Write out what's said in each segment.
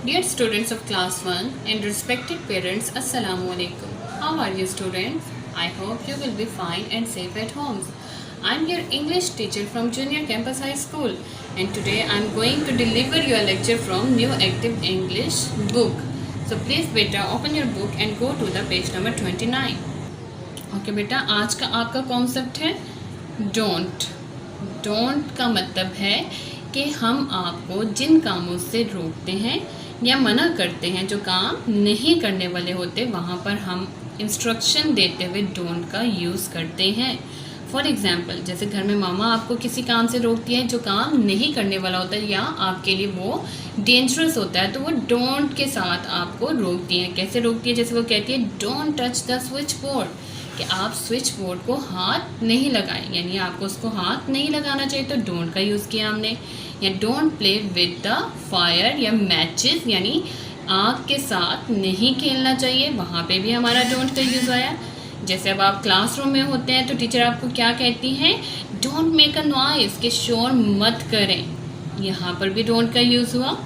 Dear students of class 1 and respected parents, Assalamu alaikum. How are you students? I hope you will be fine and safe at home. I am your English teacher from Junior Campus High School and today I am going to deliver you a lecture from New Active English book. So please beta open your book and go to the page number 29. Okay बेटा, आज का आपका concept है don't. Don't का मतलब है कि हम आपको जिन कामों से रोकते हैं या मना करते हैं, जो काम नहीं करने वाले होते, वहाँ पर हम इंस्ट्रक्शन देते हुए डोंट का यूज़ करते हैं। फॉर एग्ज़ाम्पल, जैसे घर में मामा आपको किसी काम से रोकती है जो काम नहीं करने वाला होता है या आपके लिए वो डेंजरस होता है, तो वो डोंट के साथ आपको रोकती है। कैसे रोकती है? जैसे वो कहती है don't touch the switch board, कि आप स्विच बोर्ड को हाथ नहीं लगाएं, यानी आपको उसको हाथ नहीं लगाना चाहिए, तो डोंट का यूज़ किया हमने। या don't play with the fire या मैचेस, यानी आग के साथ नहीं खेलना चाहिए, वहाँ पे भी हमारा डोंट का यूज़ आया। जैसे अब आप क्लासरूम में होते हैं तो टीचर आपको क्या कहती हैं, डोंट मेक अ नॉइज़, कि शोर मत करें, यहाँ पर भी डोंट का यूज़ हुआ।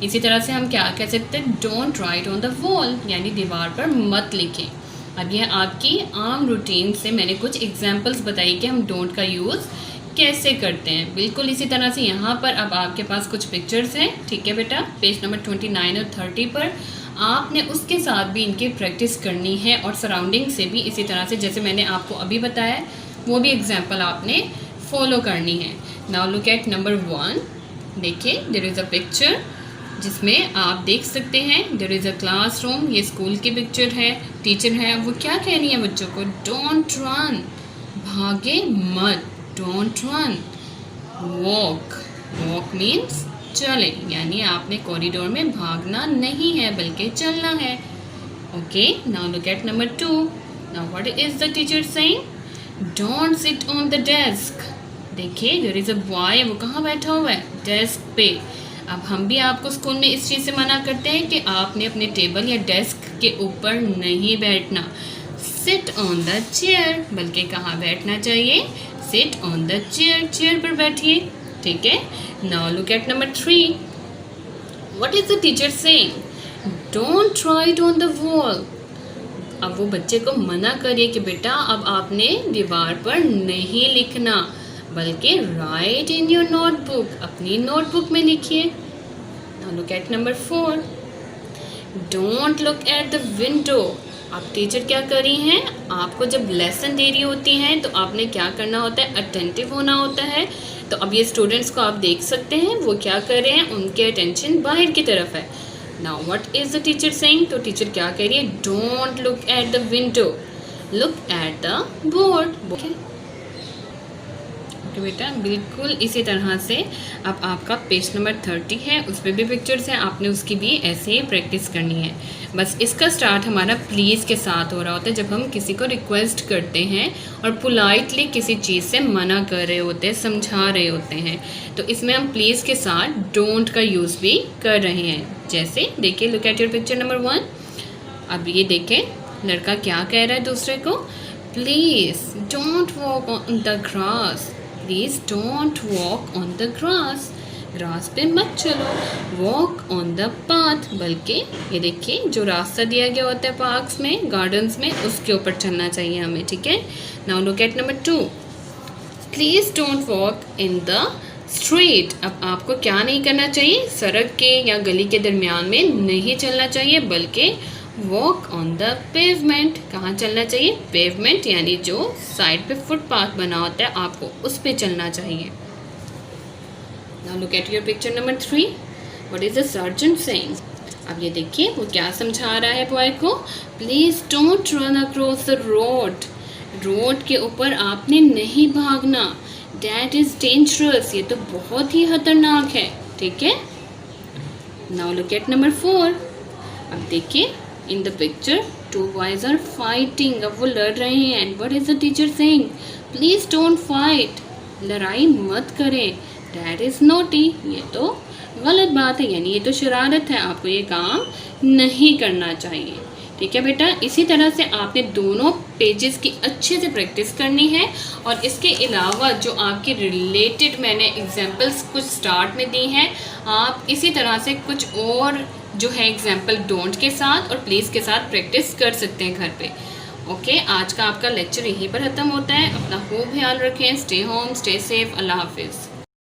इसी तरह से हम क्या कह सकते हैं, don't write on the wall, यानी दीवार पर मत लिखें। अब यह आपकी आम रूटीन से मैंने कुछ एग्जाम्पल्स बताई कि हम डोंट का यूज़ कैसे करते हैं। बिल्कुल इसी तरह से यहाँ पर अब आपके पास कुछ पिक्चर्स हैं, ठीक है बेटा, पेज नंबर 29 और 30 पर आपने उसके साथ भी इनकी प्रैक्टिस करनी है और सराउंडिंग से भी इसी तरह से जैसे मैंने आपको अभी बताया वो भी एग्जाम्पल आपने फॉलो करनी है। Now look at number 1। देखिए, देयर इज़ अ पिक्चर जिसमें आप देख सकते हैं देयर इज़ अ क्लासरूम। ये स्कूल की पिक्चर है, टीचर है, वो क्या कह रही है बच्चों को, डोंट रन, भागे मत, don't run, walk, walk means चले, यानी आपने कॉरिडोर में भागना नहीं है बल्कि चलना है। Okay, now look at number 2। Now what is the teacher saying, don't sit on the desk. देखिए, देयर इज़ अ बॉय, वो कहाँ बैठा हुआ है, डेस्क पे। अब हम भी आपको स्कूल में इस चीज़ से मना करते हैं कि आपने अपने टेबल या डेस्क के ऊपर नहीं बैठना, सिट ऑन द चेयर, बल्कि कहाँ बैठना चाहिए, sit on the chair, chair पर बैठिए, ठीक है। Now look at number 3। What is the teacher saying, don't write on the wall. अब वो बच्चे को मना करिए कि बेटा अब आपने दीवार पर नहीं लिखना, बल्कि राइट इन योर नोटबुक, अपनी नोटबुक में लिखिए। Now look at number 4। Don't look at the window. अब टीचर क्या कर रही हैं, आपको जब लेसन दे रही होती हैं तो आपने क्या करना होता है, अटेंटिव होना होता है। तो अब ये स्टूडेंट्स को आप देख सकते हैं वो क्या कर रहे हैं, उनके अटेंशन बाहर की तरफ है। Now what is the teacher saying, तो टीचर क्या कह रही है, don't look at the window, look at the board. Okay बेटा, बिल्कुल इसी तरह से अब आपका पेज नंबर 30 है, उस पर भी पिक्चर्स हैं, आपने उसकी भी ऐसे ही प्रैक्टिस करनी है। बस इसका स्टार्ट हमारा प्लीज़ के साथ हो रहा होता है, जब हम किसी को रिक्वेस्ट करते हैं और पोलाइटली किसी चीज़ से मना कर रहे होते हैं, समझा रहे होते हैं, तो इसमें हम प्लीज़ के साथ डोंट का यूज़ भी कर रहे हैं। जैसे देखिए, look at your picture number 1। अब ये देखें, लड़का क्या कह रहा है दूसरे को, please don't walk on the grass, please don't walk on the grass, grass पे मत चलो, वॉक ऑन द पाथ, बल्कि ये देखिए जो रास्ता दिया गया होता है पार्क्स में, गार्डन्स में, उसके ऊपर चलना चाहिए हमें, ठीक है। Now look at number 2। Please don't walk in the street. अब आपको क्या नहीं करना चाहिए, सड़क के या गली के दरमियान में नहीं चलना चाहिए, बल्कि वॉक ऑन द पेवमेंट, कहाँ चलना चाहिए, पेवमेंट, यानी जो साइड पे फुटपाथ बना होता है आपको उस पे चलना चाहिए। Now look at your picture number 3. What is the sergeant saying? अब ये देखिए वो क्या समझा रहा है बॉय को, please don't run across the road, road के ऊपर आपने नहीं भागना, दैट इज़ डेंजरस, ये तो बहुत ही खतरनाक है, ठीक है। Now look at number 4। अब देखिए, in the picture two boys are fighting, अब वो लड़ रहे हैं, and what is the teacher saying, please don't fight, लड़ाई मत करें, दैट इज़ नोटी, ये तो गलत बात है, यानी ये तो शरारत है, आपको ये काम नहीं करना चाहिए, ठीक है बेटा, इसी तरह से आपने दोनों पेजेस की अच्छे से प्रैक्टिस करनी है। और इसके अलावा जो आपके रिलेटेड मैंने एग्जाम्पल्स कुछ स्टार्ट में दी हैं, आप इसी तरह से कुछ और जो है एग्जाम्पल डोंट के साथ और प्लीज़ के साथ प्रैक्टिस कर सकते हैं घर पे। ओके, आज का आपका लेक्चर यहीं पर ख़त्म होता है। अपना खूब ख्याल रखें। Stay home, stay safe. अल्लाह हाफिज़।